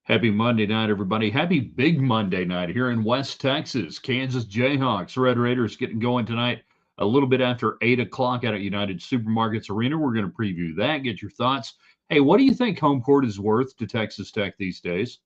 Happy Monday night, everybody. Happy Big Monday night here in West Texas. Kansas Jayhawks, Red Raiders getting going tonight a little bit after 8 o'clock out at United Supermarkets Arena. We're going to preview that, get your thoughts. Hey, what do you think home court is worth to Texas Tech these days?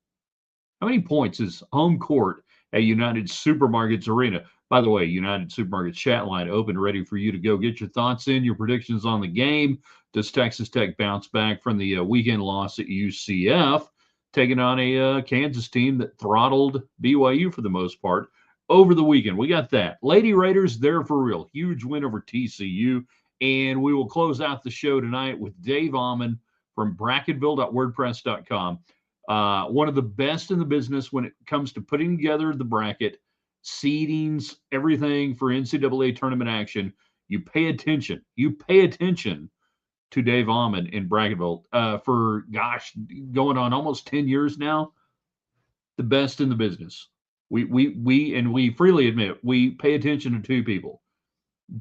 How many points is home court at United Supermarkets Arena? By the way, United Supermarkets chat line open, ready for you to go get your thoughts in, your predictions on the game. Does Texas Tech bounce back from the weekend loss at UCF, taking on a Kansas team that throttled BYU for the most part over the weekend? We got that. Lady Raiders, there for real. Huge win over TCU. And we will close out the show tonight with Dave Ommen from Bracketville.wordpress.com. One of the best in the business when it comes to putting together the bracket, seedings, everything for NCAA tournament action. You pay attention. You pay attention to Dave Ommen in Bracketville for, going on almost 10 years now. The best in the business. We freely admit we pay attention to two people.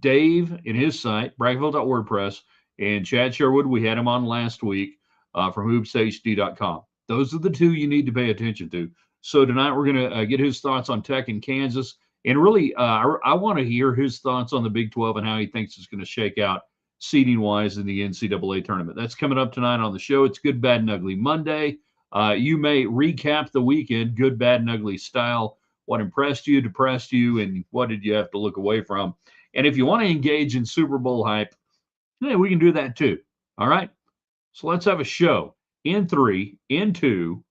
Dave in his site, Bracketville.wordpress, and Chad Sherwood, we had him on last week from hoopshd.com. Those are the two you need to pay attention to. So tonight we're going to get his thoughts on Tech and Kansas. And really, I want to hear his thoughts on the Big 12 and how he thinks it's going to shake out seeding-wise in the NCAA tournament. That's coming up tonight on the show. It's Good, Bad, and Ugly Monday. You may recap the weekend, good, bad, and ugly style. What impressed you, depressed you, and what did you have to look away from? And if you want to engage in Super Bowl hype, hey, we can do that too. All right? So let's have a show. In 3, in 2.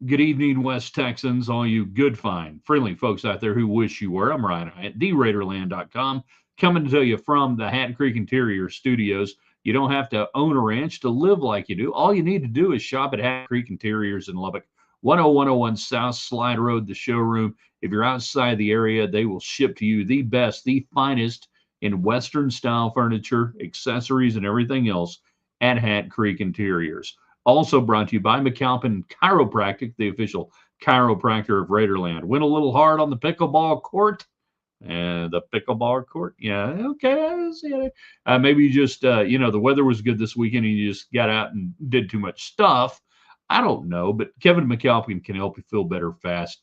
Good evening, West Texans, all you good, fine, friendly folks out there who wish you were. I'm Ryan at DRaiderland.com, coming to tell you from the Hat Creek Interior Studios. You don't have to own a ranch to live like you do. All you need to do is shop at Hat Creek Interiors in Lubbock, 10101 South Slide Road, the showroom. If you're outside the area, they will ship to you the best, the finest in Western-style furniture, accessories, and everything else at Hat Creek Interiors. Also brought to you by McAlpin Chiropractic, the official chiropractor of Raiderland. Went a little hard on the pickleball court. And the pickleball court, yeah, okay. Maybe you just, the weather was good this weekend and you just got out and did too much stuff. I don't know, but Kevin McAlpin can help you feel better fast.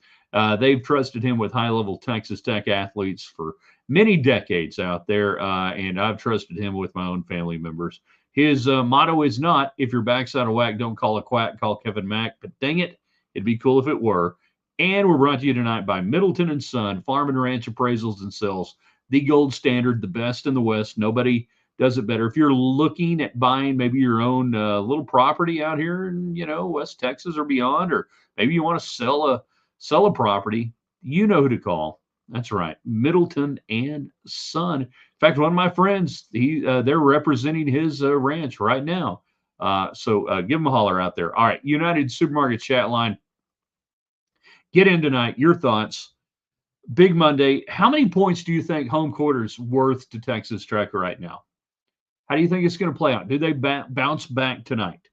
They've trusted him with high-level Texas Tech athletes for many decades out there, and I've trusted him with my own family members. His motto is not, if your back's out of whack, don't call a quack, call Kevin Mack. But dang it, it'd be cool if it were. And we're brought to you tonight by Middleton & Son, Farm and Ranch Appraisals and Sales, the gold standard, the best in the West. Nobody does it better. If you're looking at buying maybe your own little property out here in, West Texas or beyond, or maybe you want to sell a property, you know who to call. That's right, Middleton and Son. In fact, one of my friends, they're representing his ranch right now. So give them a holler out there. All right, United Supermarket chat line. Get in tonight. Your thoughts. Big Monday. How many points do you think home court is worth to Texas Tech right now? How do you think it's going to play out? Do they bounce back tonight?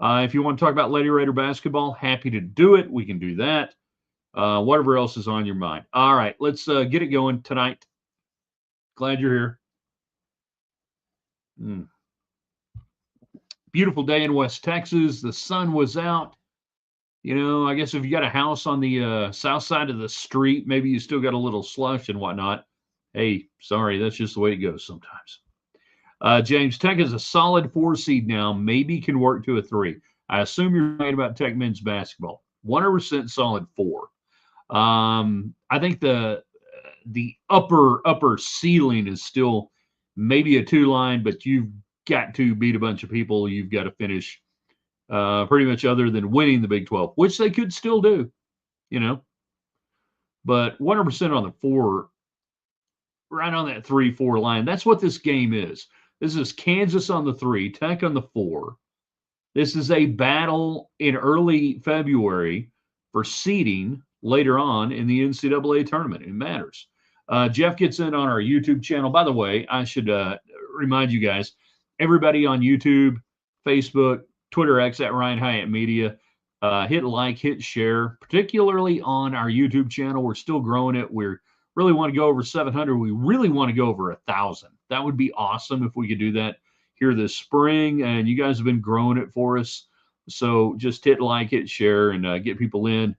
If you want to talk about Lady Raider basketball, happy to do it. We can do that. Whatever else is on your mind. All right, let's get it going tonight. Glad you're here. Beautiful day in West Texas. The sun was out. I guess if you got a house on the south side of the street, maybe you still got a little slush and whatnot. Hey, sorry, that's just the way it goes sometimes. James, Tech is a solid 4 seed now, maybe can work to a 3. I assume you're right about Tech men's basketball. 100% solid 4. I think the upper ceiling is still maybe a 2 line, but you've got to beat a bunch of people. You've got to finish pretty much other than winning the Big 12, which they could still do, But 100% on the 4, right on that 3-4 line. That's what this game is. This is Kansas on the 3, Tech on the 4. This is a battle in early February for seeding later on in the NCAA tournament. It matters. Jeff gets in on our YouTube channel. By the way, I should remind you guys, everybody on YouTube, Facebook, Twitter X at Ryan Hyatt Media, hit like, hit share, particularly on our YouTube channel. We're still growing it. We really want to go over 700. We really want to go over 1,000. That would be awesome if we could do that here this spring. And you guys have been growing it for us. So just hit like, hit share, and get people in.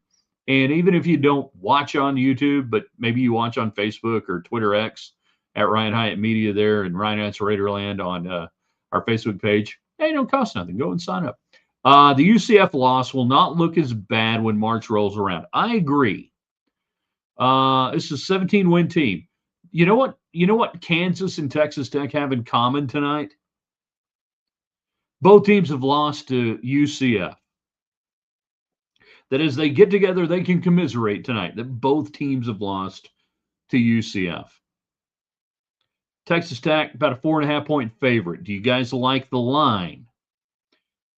And even if you don't watch on YouTube, but maybe you watch on Facebook or Twitter X at Ryan Hyatt Media there and Ryan Hyatt's Raiderland on our Facebook page, hey, it don't cost nothing. Go and sign up. The UCF loss will not look as bad when March rolls around. I agree. This is a 17-win team. You know what? You know what Kansas and Texas Tech have in common tonight? Both teams have lost to UCF. That as they get together, they can commiserate tonight that both teams have lost to UCF. Texas Tech, about a 4.5-point favorite. Do you guys like the line?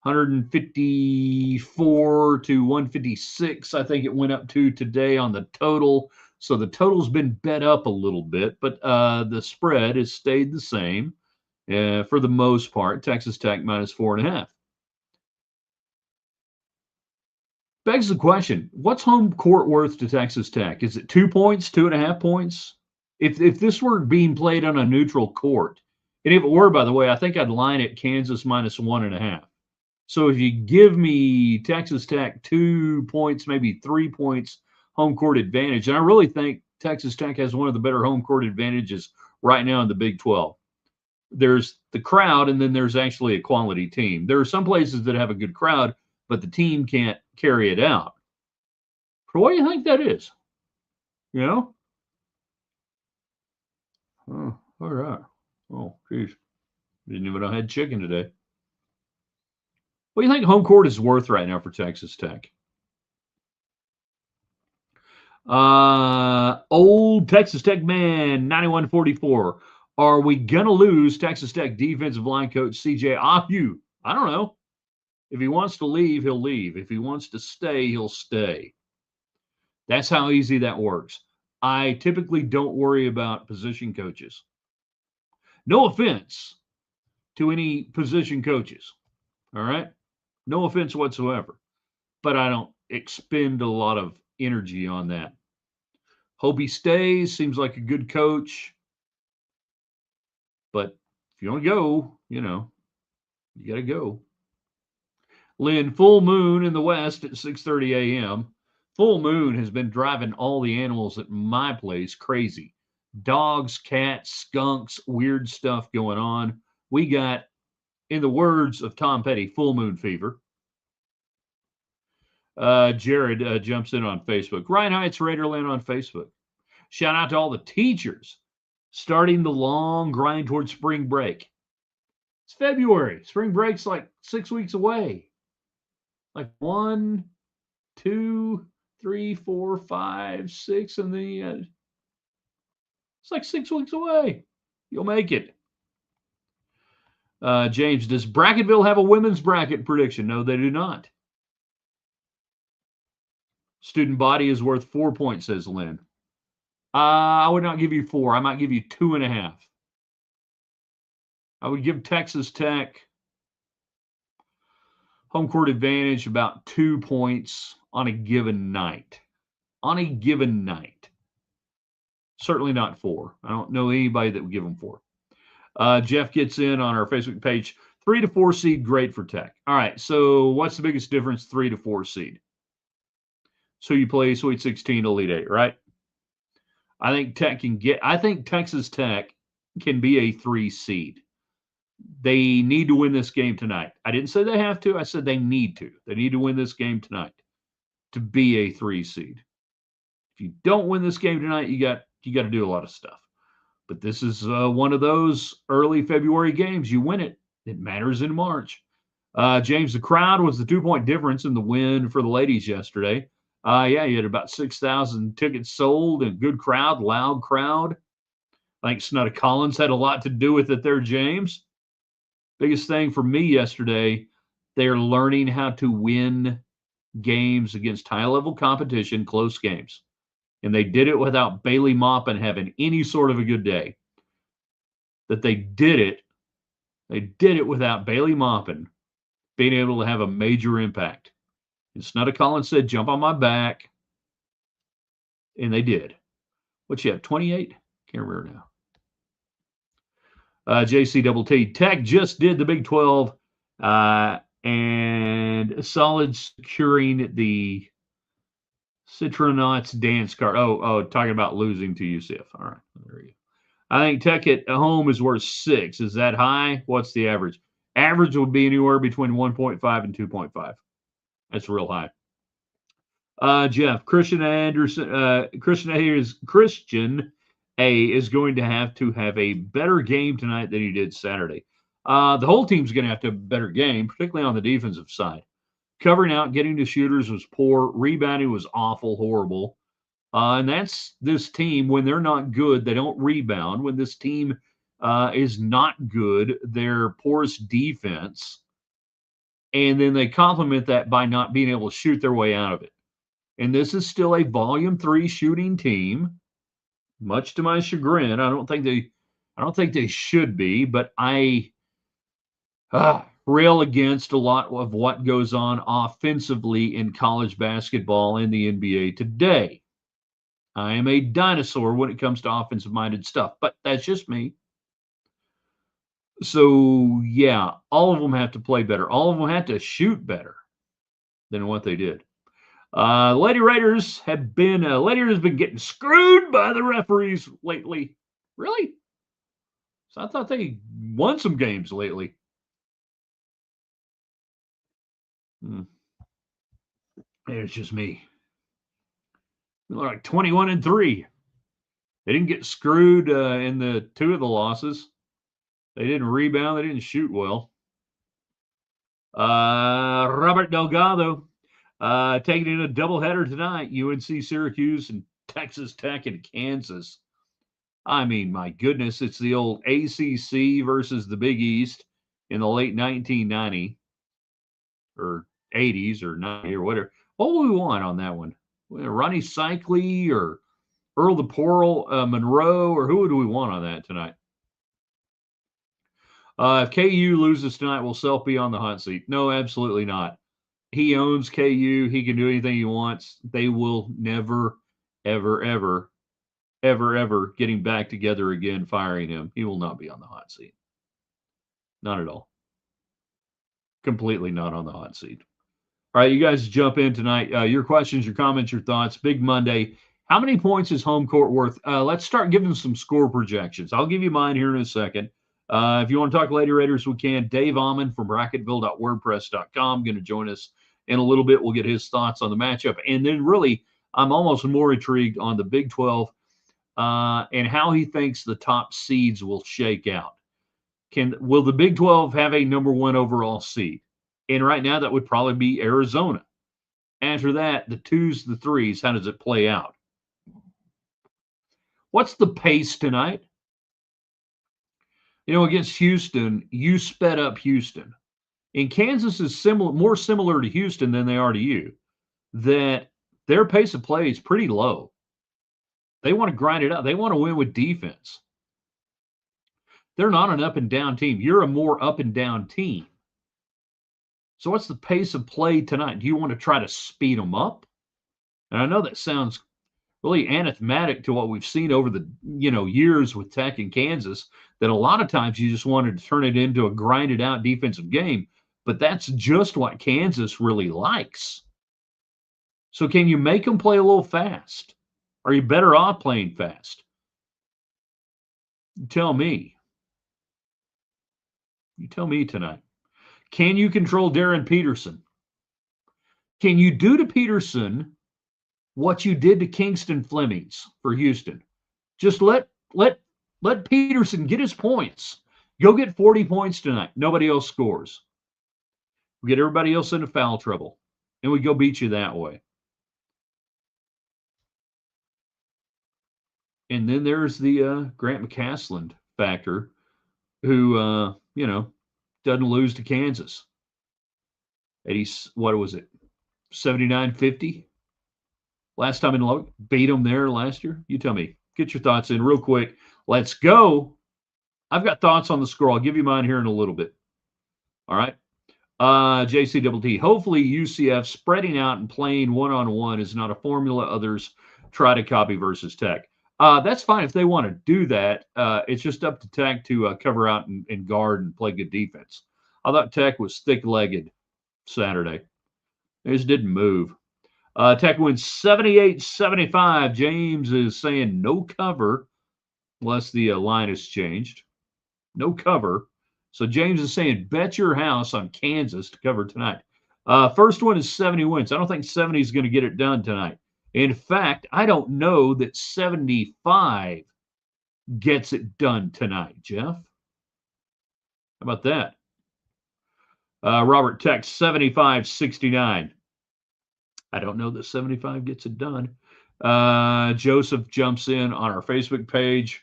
154 to 156, I think it went up to today on the total. So the total's been bet up a little bit, but the spread has stayed the same for the most part. Texas Tech minus 4.5. Begs the question, what's home court worth to Texas Tech? Is it 2 points, 2.5 points? If this were being played on a neutral court, and if it were, by the way, I think I'd line it Kansas minus 1.5. So if you give me Texas Tech 2 points, maybe 3 points home court advantage, and I really think Texas Tech has one of the better home court advantages right now in the Big 12. There's the crowd, and then there's actually a quality team. There are some places that have a good crowd, but the team can't carry it out. For what do you think that is? You know? Oh, all right. Oh, geez. Didn't even know I had chicken today. What do you think home court is worth right now for Texas Tech? Old Texas Tech man, 9144. Are we going to lose Texas Tech defensive line coach CJ Ahu? I don't know. If he wants to leave, he'll leave. If he wants to stay, he'll stay. That's how easy that works. I typically don't worry about position coaches. No offense to any position coaches. All right? No offense whatsoever. But I don't expend a lot of energy on that. Hope he stays. Seems like a good coach. But if you want to go, you got to go. Lynn, full moon in the west at 6:30 a.m. Full moon has been driving all the animals at my place crazy. Dogs, cats, skunks, weird stuff going on. We got, in the words of Tom Petty, full moon fever. Jared jumps in on Facebook. Ryan Hyatt's Raiderland on Facebook. Shout out to all the teachers starting the long grind towards spring break. It's February. Spring break's like 6 weeks away. Like 1, 2, 3, 4, 5, 6, and it's like 6 weeks away. You'll make it. James, does Bracketville have a women's bracket prediction? No, they do not. Student body is worth 4 points, says Lynn. I would not give you 4. I might give you 2.5. I would give Texas Tech home court advantage about 2 points on a given night. On a given night. Certainly not 4. I don't know anybody that would give them 4. Jeff gets in on our Facebook page. 3 to 4 seed, great for Tech. All right, so what's the biggest difference, 3 to 4 seed? So you play Sweet 16, Elite 8, right? I think Texas Tech can be a 3 seed. They need to win this game tonight. I didn't say they have to. I said they need to. They need to win this game tonight to be a 3 seed. If you don't win this game tonight, you got to do a lot of stuff. But this is one of those early February games. You win it. It matters in March. James, the crowd was the 2-point difference in the win for the ladies yesterday. Yeah, you had about 6,000 tickets sold and good crowd, loud crowd. I think Snutta Collins had a lot to do with it there, James. Biggest thing for me yesterday, they're learning how to win games against high-level competition, close games. And they did it without Bailey Maupin having any sort of a good day. That they did it without Bailey Maupin being able to have a major impact. And Snutta Collins said, jump on my back. And they did. What you have, 28? Can't remember now. JC Double T. Tech just did the Big 12 And solid securing the Citronauts dance card. Oh, talking about losing to UCF. All right, there you go. I think Tech at home is worth 6. Is that high? What's the average? Average would be anywhere between 1.5 and 2.5. That's real high. Jeff, Christian A is going to have a better game tonight than he did Saturday. The whole team's going to have a better game, particularly on the defensive side. Covering out, getting to shooters was poor. Rebounding was awful, horrible. And that's this team. When they're not good, they don't rebound. When this team is not good, they're porous defense. And then they complement that by not being able to shoot their way out of it. And this is still a volume 3 shooting team, much to my chagrin. I don't think they should be, but I rail against a lot of what goes on offensively in college basketball and the NBA today. I am a dinosaur when it comes to offensive-minded stuff, but that's just me. So, yeah, all of them have to play better. All of them have to shoot better than what they did. Lady Raiders have been getting screwed by the referees lately. Really? So I thought they won some games lately. It's just me. They're like 21-3. They didn't get screwed in the 2 of the losses. They didn't rebound. They didn't shoot well. Robert Delgado taking in a doubleheader tonight. UNC Syracuse and Texas Tech and Kansas. I mean, my goodness, it's the old ACC versus the Big East in the late 1990 or 80s or 90 or whatever. What would we want on that one? Ronnie Cycli or Earl the Pearl Monroe, or who would we want on that tonight? If KU loses tonight, will Self be on the hot seat? No, absolutely not. He owns KU. He can do anything he wants. They will never, ever, ever, ever, ever getting back together again, firing him. He will not be on the hot seat. Not at all. Completely not on the hot seat. All right, you guys jump in tonight. Your questions, your comments, your thoughts. Big Monday. How many points is home court worth? Let's start giving some score projections. I'll give you mine here in a second. If you want to talk Lady Raiders, we can. Dave Ommen from Bracketville.wordpress.com going to join us in a little bit. We'll get his thoughts on the matchup. And then really, I'm almost more intrigued on the Big 12 and how he thinks the top seeds will shake out. Will the Big 12 have a number 1 overall seed? And right now, that would probably be Arizona. After that, the 2s, the 3s, how does it play out? What's the pace tonight? Against Houston, you sped up Houston. And Kansas is more similar to Houston than they are to you, that their pace of play is pretty low. They want to grind it out. They want to win with defense. They're not an up-and-down team. You're a more up-and-down team. So what's the pace of play tonight? Do you want to try to speed them up? And I know that sounds really anathematic to what we've seen over the years with Tech and Kansas, that a lot of times you just wanted to turn it into a grinded out defensive game, but that's just what Kansas really likes. So can you make them play a little fast? Are you better off playing fast? You tell me. You tell me tonight. Can you control Darren Peterson? Can you do to Peterson what you did to Kingston Flemings for Houston? Just let Peterson get his points. Go get 40 points tonight. Nobody else scores. We get everybody else into foul trouble, and we go beat you that way. And then there's the Grant McCasland factor, who doesn't lose to Kansas. What was it? 79-50? Last time in Lubbock, beat them there last year. You tell me. Get your thoughts in real quick. Let's go. I've got thoughts on the score. I'll give you mine here in a little bit. All right. JCTT. Hopefully UCF spreading out and playing one-on-one is not a formula others try to copy versus Tech. That's fine if they want to do that. It's just up to Tech to cover out and guard and play good defense. I thought Tech was thick-legged Saturday. They just didn't move. Tech wins 78-75. James is saying no cover, unless the line has changed. No cover. So James is saying bet your house on Kansas to cover tonight. First one is 70 wins. I don't think 70 is going to get it done tonight. In fact, I don't know that 75 gets it done tonight, Jeff. How about that? Robert texts 75-69. I don't know that 75 gets it done. Joseph jumps in on our Facebook page.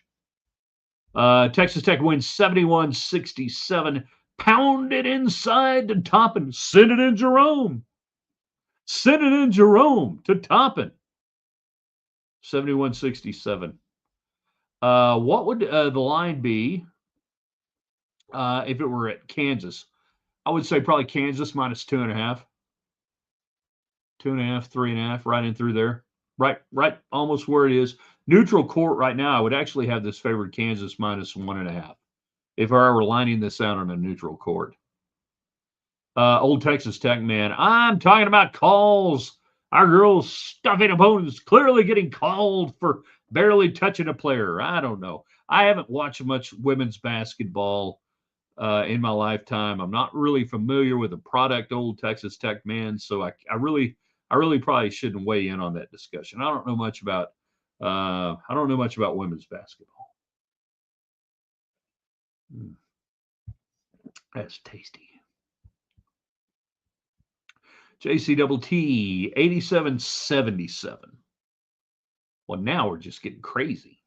Texas Tech wins 71-67. Pound it inside to Toppin. Send it in Jerome. Send it in Jerome to Toppin. 71-67. What would the line be if it were at Kansas? I would say probably Kansas minus 2.5. 2.5, 3.5, right in through there. Right, almost where it is. Neutral court right now, I would actually have this favored Kansas minus 1.5 if I were lining this out on a neutral court. Old Texas Tech man, I'm talking about calls. Our girls stuffing opponents, clearly getting called for barely touching a player. I don't know. I haven't watched much women's basketball in my lifetime. I'm not really familiar with the product, Old Texas Tech man, so I really probably shouldn't weigh in on that discussion. I don't know much about women's basketball. That's tasty. JCTT 87-77. Well, now we're just getting crazy.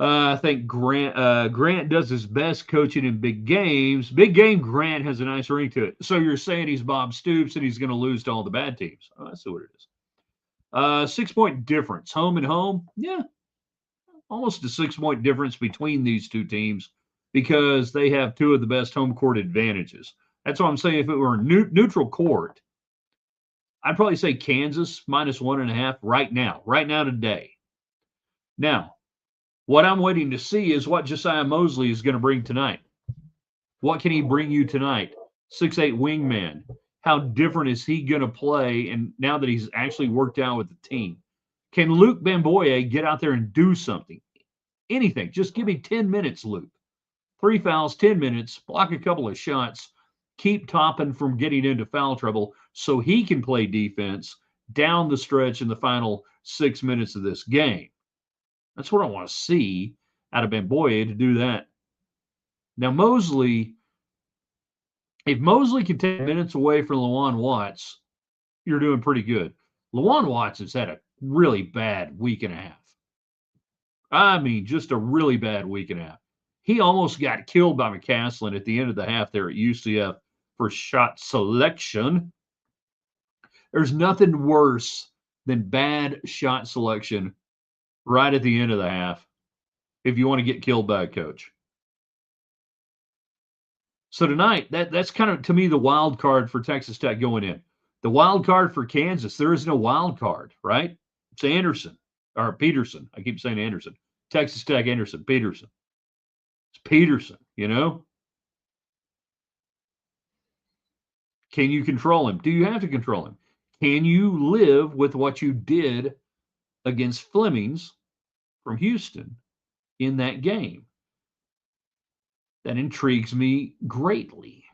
I think Grant does his best coaching in big games. Big game Grant has a nice ring to it. So you're saying he's Bob Stoops and he's going to lose to all the bad teams. Oh, I see what it is. 6-point difference. Home and home. Yeah. Almost a 6-point difference between these two teams because they have two of the best home court advantages. That's what I'm saying. If it were a neutral court, I'd probably say Kansas minus 1.5 right now today. Now, what I'm waiting to see is what Josiah Mosley is going to bring tonight. What can he bring you tonight? 6'8" wingman. How different is he going to play? And now that he's actually worked out with the team, can Luke Bamboye get out there and do something? Anything. Just give me 10 minutes, Luke. 3 fouls, 10 minutes, block a couple of shots, keep Toppin from getting into foul trouble so he can play defense down the stretch in the final 6 minutes of this game. That's what I want to see out of Bamboye to do that. Now, Mosley, if Mosley can take minutes away from Lawan Watts, you're doing pretty good. Lawan Watts has had a really bad week and a half. I mean, just a really bad week and a half. He almost got killed by McCaslin at the end of the half there at UCF for shot selection. There's nothing worse than bad shot selection right at the end of the half if you want to get killed by a coach. So tonight, that's kind of, to me, the wild card for Texas Tech going in. The wild card for Kansas, there is no wild card, right? It's Anderson, or Peterson. I keep saying Anderson. Texas Tech, Anderson, Peterson. It's Peterson, you know? Can you control him? Do you have to control him? Can you live with what you did against Flemings from Houston in that game? That intrigues me greatly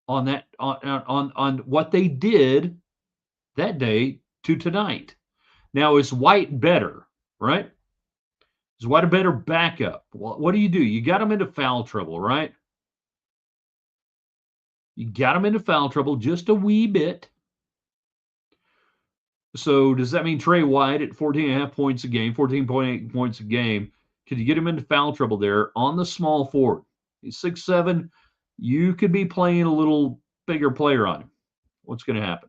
on that on what they did that day to tonight. Now, is White better, right? Is White a better backup? Well, what do? You got him into foul trouble, right? You got him into foul trouble just a wee bit. So does that mean Trey White at 14.5 points a game, 14.8 points a game? Could you get him into foul trouble there on the small forward? He's 6'7". You could be playing a little bigger player on him. What's going to happen?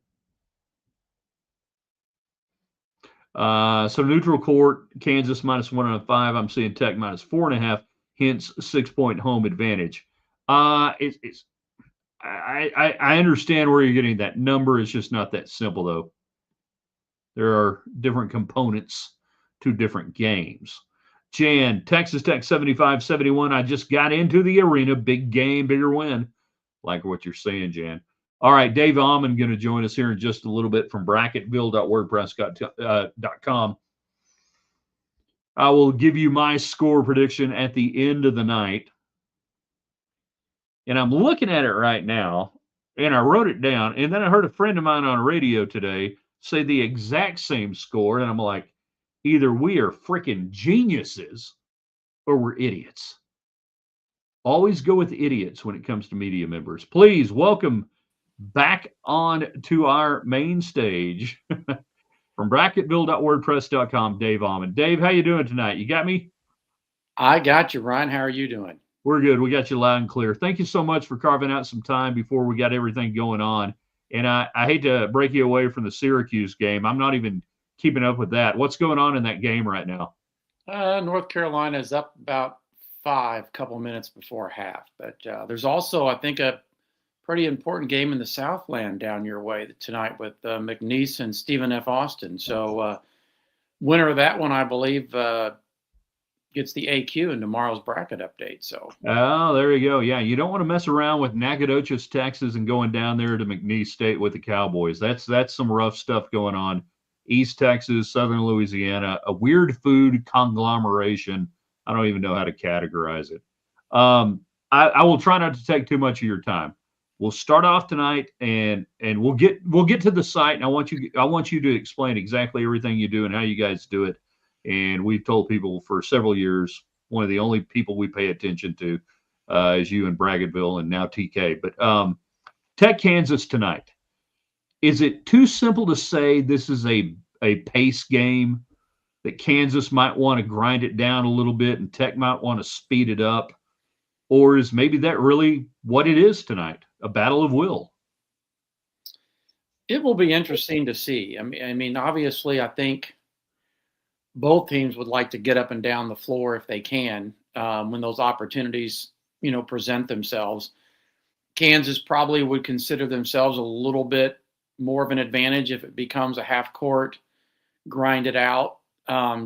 So neutral court, Kansas minus 1.5. I'm seeing Tech minus 4.5. Hence 6-point home advantage. I understand where you're getting that number. It's just not that simple, though. There are different components to different games. Jan, Texas Tech 75-71. I just got into the arena. Big game, bigger win. Like what you're saying, Jan. All right, Dave Ommen going to join us here in just a little bit from Bracketville.wordpress.com. I will give you my score prediction at the end of the night. And I'm looking at it right now, and I wrote it down. And then I heard a friend of mine on radio today say the exact same score. And I'm like, either we are freaking geniuses or we're idiots. Always go with idiots when it comes to media members. Please welcome back on to our main stage from Bracketville.wordpress.com, Dave Ommen. Dave, how you doing tonight? You got me? I got you, Ryan. How are you doing? We're good. We got you loud and clear. Thank you so much for carving out some time before we got everything going on. And I hate to break you away from the Syracuse game. I'm not even keeping up with that. What's going on in that game right now? North Carolina is up about 5, couple minutes before half. But there's also, I think, a pretty important game in the Southland down your way tonight with McNeese and Stephen F. Austin. So winner of that one, I believe, gets the AQ in tomorrow's bracket update. So oh, there you go. Yeah, you don't want to mess around with Nacogdoches, Texas, and going down there to McNeese State with the Cowboys. That's some rough stuff going on. East Texas, Southern Louisiana, a weird food conglomeration. I don't even know how to categorize it. I will try not to take too much of your time. We'll start off tonight, and we'll get to the site. And I want you to explain exactly everything you do and how you guys do it. And we've told people for several years, one of the only people we pay attention to is you in Bracketville and now TK. But Tech Kansas tonight. Is it too simple to say this is a pace game, that Kansas might want to grind it down a little bit and Tech might want to speed it up? Or is maybe that really what it is tonight, a battle of will? It will be interesting to see. I mean, obviously, I think both teams would like to get up and down the floor if they can when those opportunities, present themselves. Kansas probably would consider themselves a little bit more of an advantage if it becomes a half court, grind it out,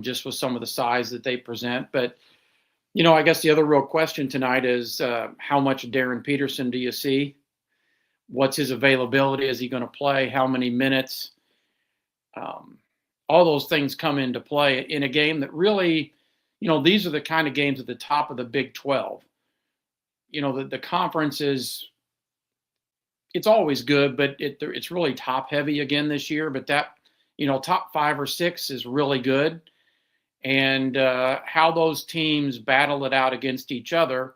just with some of the size that they present. But, I guess the other real question tonight is how much Darren Peterson do you see? What's his availability? Is he going to play? How many minutes? All those things come into play in a game that really, these are the kind of games at the top of the Big 12. The conference is, it's always good, but it's really top heavy again this year. But that, top 5 or 6 is really good. And how those teams battle it out against each other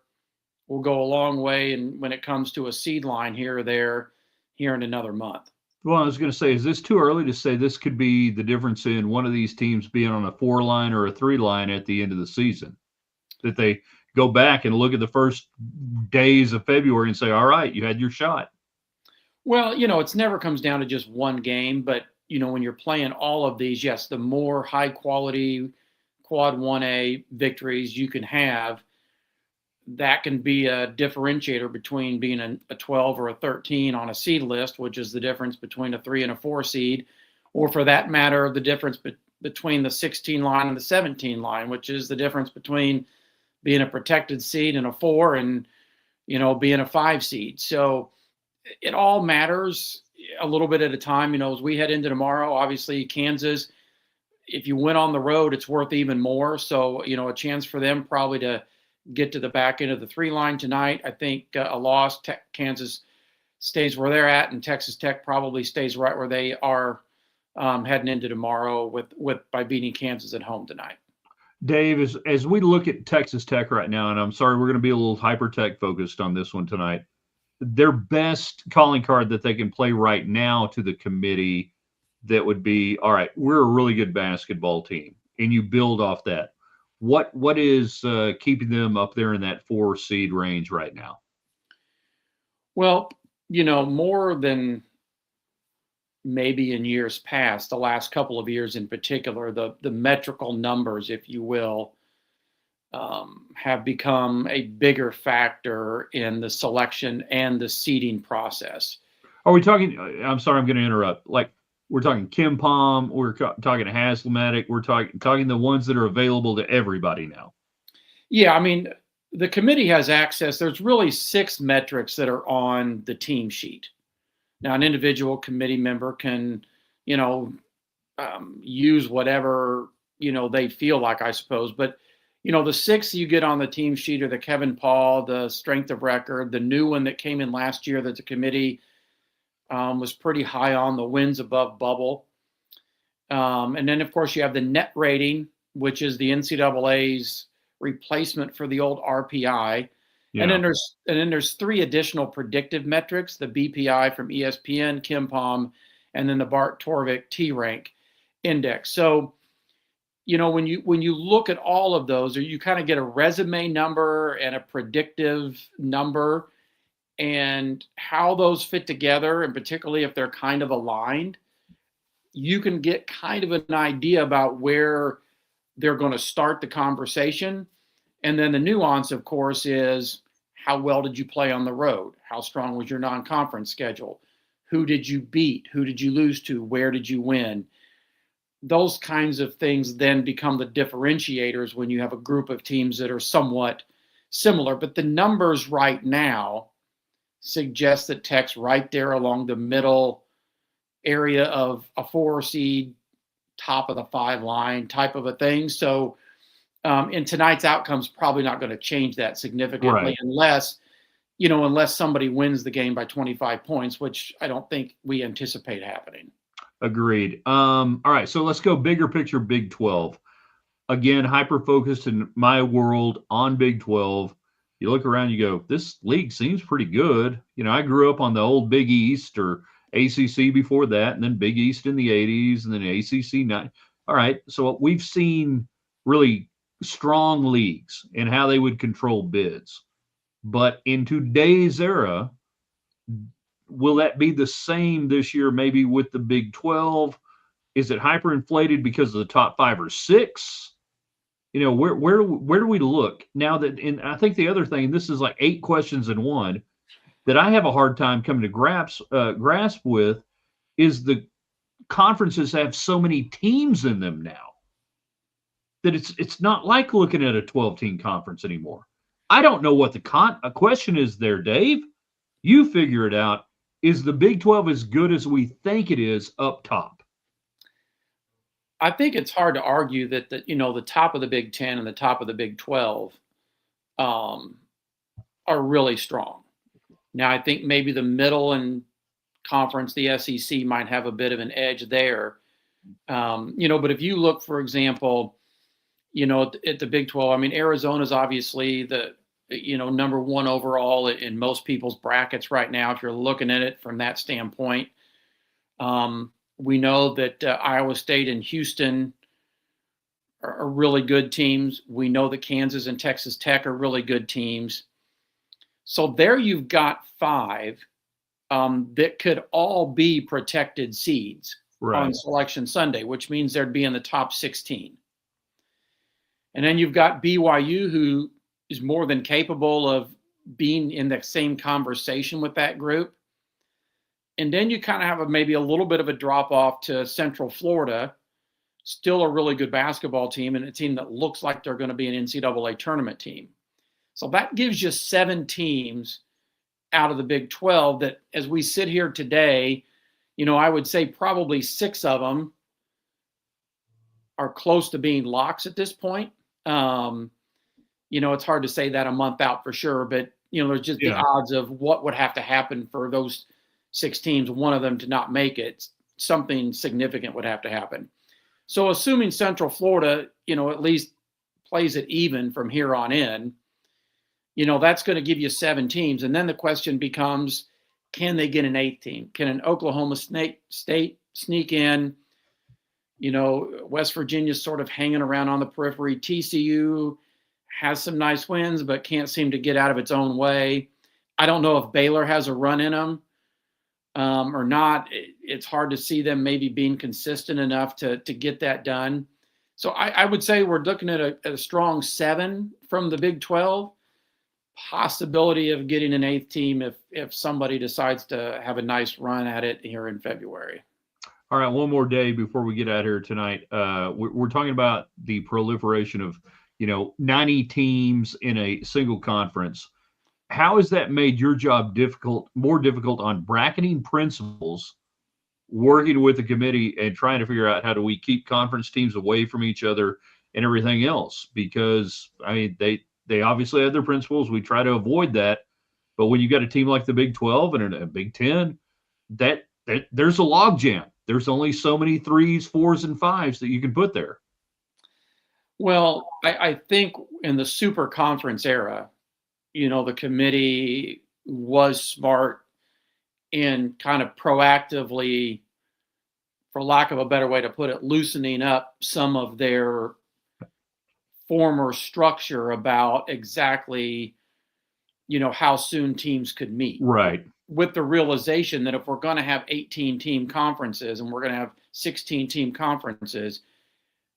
will go a long way. And when it comes to a seed line here or there, here in another month. Well, I was going to say, is this too early to say this could be the difference in one of these teams being on a 4 line or a 3 line at the end of the season? That they go back and look at the first days of February and say, all right, you had your shot. Well, it's never comes down to just one game, but, when you're playing all of these, yes, the more high quality quad 1A victories you can have, that can be a differentiator between being a 12 or a 13 on a seed list, which is the difference between a 3 and a 4 seed, or for that matter, the difference between the 16 line and the 17 line, which is the difference between being a protected seed and a 4 and, being a 5 seed. So it all matters a little bit at a time. As we head into tomorrow, obviously Kansas, if you win on the road, it's worth even more. So, a chance for them probably to get to the back end of the 3 line tonight. I think a loss, Kansas stays where they're at, and Texas Tech probably stays right where they are heading into tomorrow by beating Kansas at home tonight. Dave, as we look at Texas Tech right now, and I'm sorry, we're going to be a little hyper tech focused on this one tonight. Their best calling card that they can play right now to the committee, that would be, all right, we're a really good basketball team, and you build off that. What is keeping them up there in that 4 seed range right now? Well, more than maybe in years past, the last couple of years in particular, the metrical numbers, if you will, have become a bigger factor in the selection and the seeding process. Are we talking, I'm sorry, I'm going to interrupt. Like, we're talking Kim Palm, we're talking Haslamatic, we're talking the ones that are available to everybody now. Yeah, I mean, the committee has access. There's really 6 metrics that are on the team sheet. Now, an individual committee member can, use whatever, they feel like, I suppose. But, the 6 you get on the team sheet are the Kevin Paul, the strength of record, the new one that came in last year that the committee was pretty high on, the wins above bubble. And then, of course, you have the net rating, which is the NCAA's replacement for the old RPI. Yeah. And then there's 3 additional predictive metrics: the BPI from ESPN, KenPom, and then the Bart Torvik T-Rank index. So, when you look at all of those, or you kind of get a resume number and a predictive number, and how those fit together, and particularly if they're kind of aligned, you can get kind of an idea about where they're going to start the conversation. And then the nuance, of course, is how well did you play on the road? How strong was your non-conference schedule? Who did you beat? Who did you lose to? Where did you win? Those kinds of things then become the differentiators when you have a group of teams that are somewhat similar. But the numbers right now suggest that Tech's right there along the middle area of a 4 seed, top of the 5 line type of a thing. So in tonight's outcome's probably not going to change that significantly, right, unless somebody wins the game by 25 points, which I don't think we anticipate happening. Agreed. All right, so let's go bigger picture, Big 12. Again, hyper-focused in my world on Big 12. You look around, you go, this league seems pretty good. I grew up on the old Big East or ACC before that, and then Big East in the 80s, and then ACC 9. All right, so we've seen really strong leagues and how they would control bids. But in today's era, will that be the same this year, maybe with the Big 12? Is it hyperinflated because of the top 5 or 6? Where do we look now that? And I think the other thing, this is like 8 questions in one, that I have a hard time coming to grasp with, is the conferences have so many teams in them now that it's not like looking at a 12-team conference anymore. I don't know what the question is there, Dave. You figure it out. Is the Big 12 as good as we think it is up top? I think it's hard to argue that the top of the Big 10 and the top of the Big 12 are really strong. Now, I think maybe the middle and conference, the SEC, might have a bit of an edge there. But if you look, for example, at the Big 12, I mean, Arizona's obviously the number 1 overall in most people's brackets right now, if you're looking at it from that standpoint. We know that Iowa State and Houston are really good teams. We know that Kansas and Texas Tech are really good teams. So there you've got 5 that could all be protected seeds on Selection Sunday, which means they'd be in the top 16. And then you've got BYU, who is more than capable of being in the same conversation with that group. And then you kind of have maybe a little bit of a drop off to Central Florida, still a really good basketball team, and a team that looks like they're going to be an NCAA tournament team. So that gives you 7 teams out of the Big 12 that, as we sit here today, I would say probably 6 of them are close to being locks at this point. It's hard to say that a month out for sure, but, there's just the odds of what would have to happen for those 6 teams, one of them to not make it. Something significant would have to happen. So assuming Central Florida, at least plays it even from here on in, that's going to give you 7 teams. And then the question becomes, can they get an 8th team? Can an Oklahoma State sneak in? West Virginia's sort of hanging around on the periphery. TCU has some nice wins, but can't seem to get out of its own way. I don't know if Baylor has a run in them or not. It's hard to see them maybe being consistent enough to get that done. So I would say we're looking at a strong 7 from the Big 12. Possibility of getting an 8th team if somebody decides to have a nice run at it here in February. All right, one more day before we get out here tonight. We're talking about the proliferation of 90 teams in a single conference. How has that made your job more difficult on bracketing principals, working with the committee and trying to figure out how do we keep conference teams away from each other and everything else? Because I mean, they obviously have their principles. We try to avoid that, but when you got a team like the Big 12 and a Big 10, that there's a logjam. There's only so many 3s, 4s, and 5s that you can put there. Well, I think in the super conference era, the committee was smart in kind of proactively, for lack of a better way to put it, loosening up some of their former structure about exactly, how soon teams could meet. Right. With the realization that if we're going to have 18 team conferences and we're going to have 16 team conferences,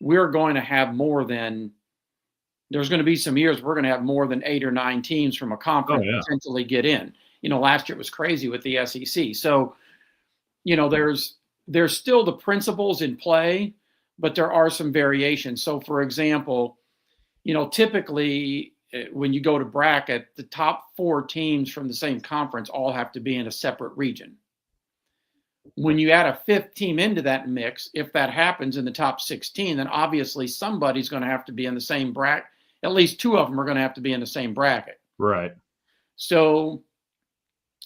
we're going to have there's going to be some years we're going to have more than 8 or 9 teams from a conference potentially get in. Last year it was crazy with the SEC. So, there's still the principles in play, but there are some variations. So, for example, typically when you go to bracket, the top 4 teams from the same conference all have to be in a separate region. When you add a 5th team into that mix, if that happens in the top 16, then obviously somebody's going to have to be in the same bracket. At least 2 of them are going to have to be in the same bracket. Right. So,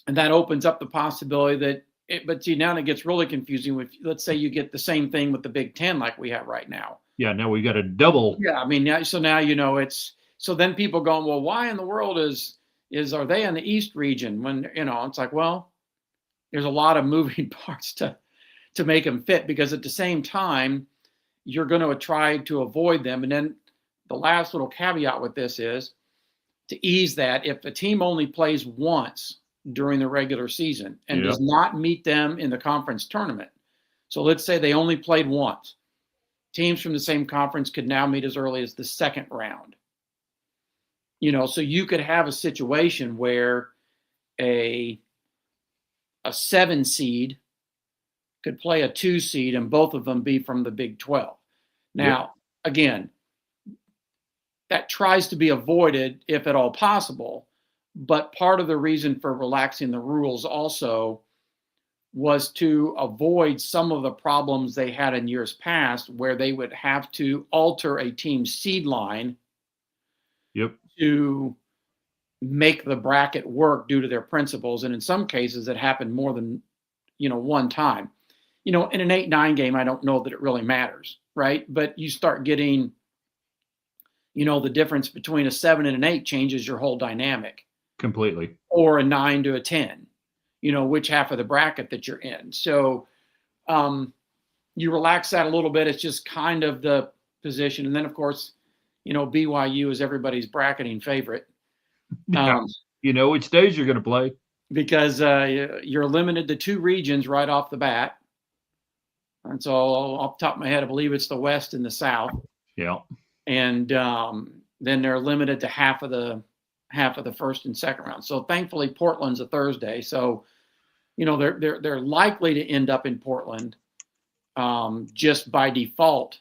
and that opens up the possibility that but see, now it gets really confusing with, let's say you get the same thing with the Big 10 like we have right now. Yeah, now we got a double. Yeah, I mean, now so then people going, well, why in the world are they in the East region when, it's like, well, there's a lot of moving parts to make them fit, because at the same time, you're going to try to avoid them. And then the last little caveat with this is to ease that, if the team only plays once during the regular season and does not meet them in the conference tournament. So let's say they only played once. Teams from the same conference could now meet as early as the second round. So you could have a situation where a 7 seed could play a 2 seed and both of them be from the Big 12. Now, again, that tries to be avoided if at all possible. But part of the reason for relaxing the rules also was to avoid some of the problems they had in years past, where they would have to alter a team's seed line to make the bracket work due to their principles. And in some cases, it happened more than, one time. In an 8-9 game, I don't know that it really matters, right? But you start getting, the difference between a 7 and an 8 changes your whole dynamic. Completely. Or a 9 to a 10, which half of the bracket that you're in. So you relax that a little bit. It's just kind of the position. And then, of course, BYU is everybody's bracketing favorite. Which days you're going to play. Because you're limited to 2 regions right off the bat. And so off the top of my head, I believe it's the West and the South. Yeah. And then they're limited to half of the first and second round. So thankfully Portland's a Thursday. So, they're likely to end up in Portland just by default,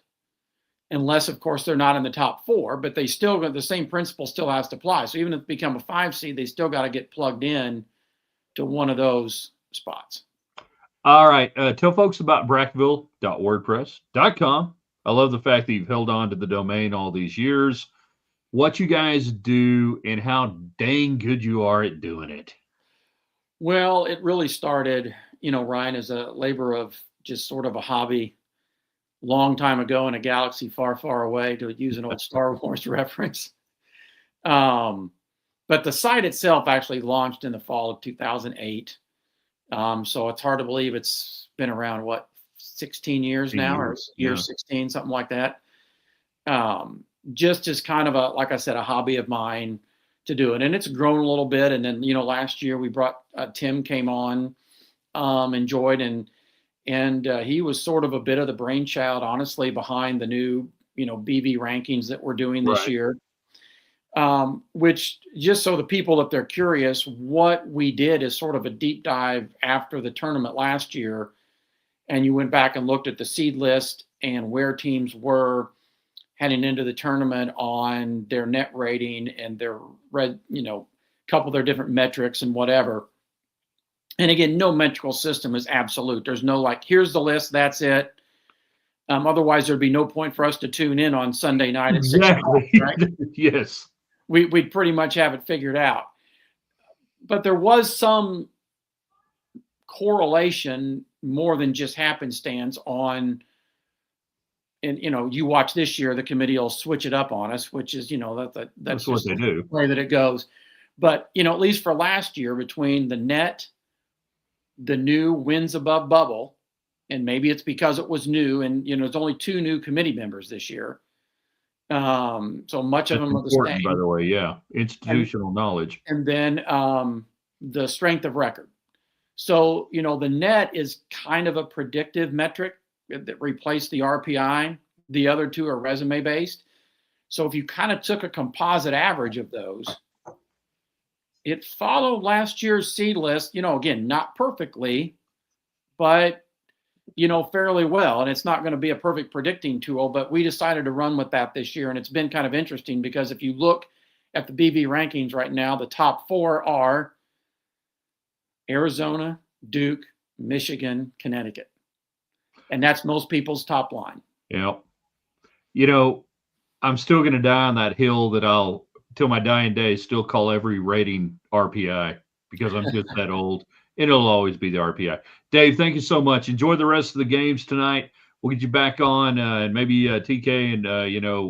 unless of course they're not in the top 4, but they still got the same principle still has to apply. So even if they become a 5 seed, they still got to get plugged in to one of those spots. All right. Tell folks about Bracketville.wordpress.com. I love the fact that you've held on to the domain all these years. What you guys do and how dang good you are at doing it. Well, it really started, Ryan, as a labor of just sort of a hobby long time ago in a galaxy far, far away, to use an old Star Wars reference. But the site itself actually launched in the fall of 2008. So it's hard to believe it's been around, 16 years now, or year 16, something like that. Just as kind of like I said, a hobby of mine to do it. And it's grown a little bit. And then, last year we brought Tim came on, enjoyed, and he was sort of a bit of the brainchild, honestly, behind the new, BV rankings that we're doing this year. Which, just so the people, if they're curious, what we did is sort of a deep dive after the tournament last year. And you went back and looked at the seed list and where teams were heading into the tournament on their net rating and their couple of their different metrics and whatever. And again, no metrical system is absolute. There's no like, here's the list, that's it. Otherwise, there'd be no point for us to tune in on Sunday night at 6 o'clock, right? Yes. We'd pretty much have it figured out. But there was some correlation more than just happenstance on, and you watch this year, the committee will switch it up on us, which is, that's what they do. The way that it goes. But, at least for last year, between the net, the new wins above bubble, and maybe it's because it was new, and there's only 2 new committee members this year. So much of them are the same. By the way, yeah, institutional knowledge. And then the strength of record. So the net is kind of a predictive metric that replaced the RPI. The other 2 are resume based. So if you kind of took a composite average of those, it followed last year's seed list. Again, not perfectly, but fairly well. And it's not going to be a perfect predicting tool, but we decided to run with that this year. And it's been kind of interesting because if you look at the BV rankings right now, the top 4 are Arizona, Duke, Michigan, Connecticut. And that's most people's top line. Yeah. I'm still going to die on that hill that I'll, till my dying day, still call every rating RPI because I'm just that old. It'll always be the RPI. Dave, thank you so much. Enjoy the rest of the games tonight. We'll get you back on and maybe TK and,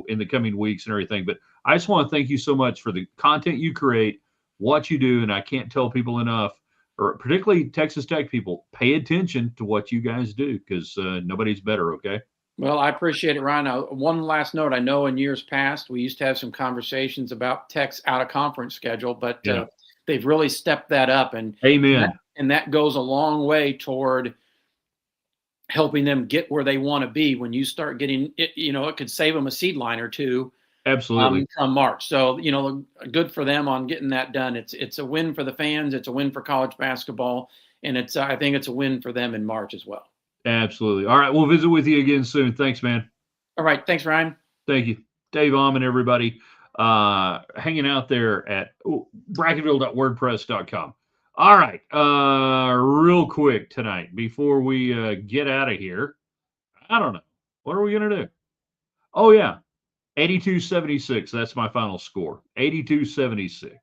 in the coming weeks and everything. But I just want to thank you so much for the content you create, what you do. And I can't tell people enough, or particularly Texas Tech people, pay attention to what you guys do because nobody's better, okay? Well, I appreciate it, Ryan. One last note. I know in years past, we used to have some conversations about Tech's out-of-conference schedule, but they've really stepped that up. And amen. And that goes a long way toward helping them get where they want to be. When you start getting it, it could save them a seed line or 2. Absolutely. Come March. So, good for them on getting that done. It's a win for the fans. It's a win for college basketball. And I think it's a win for them in March as well. Absolutely. All right. We'll visit with you again soon. Thanks, man. All right. Thanks, Ryan. Thank you. Dave Ommen, everybody, hanging out there at Bracketville.wordpress.com. All right. Real quick tonight, before we get out of here, I don't know. What are we going to do? Oh, yeah. 82-76. That's my final score. 82-76.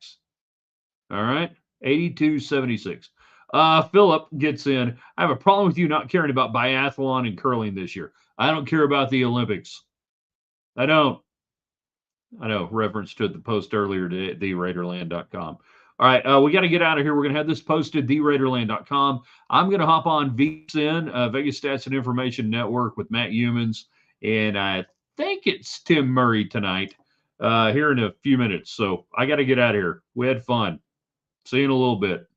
All right. 82-76. Philip gets in. I have a problem with you not caring about biathlon and curling this year. I don't care about the Olympics. I don't. I know, reference to the post earlier today at theraiderland.com. All right, we got to get out of here. We're going to have this posted, theraiderland.com. I'm going to hop on VSIN, Vegas Stats and Information Network with Matt Humans, and I think it's Tim Murray tonight here in a few minutes. So I got to get out of here. We had fun. See you in a little bit.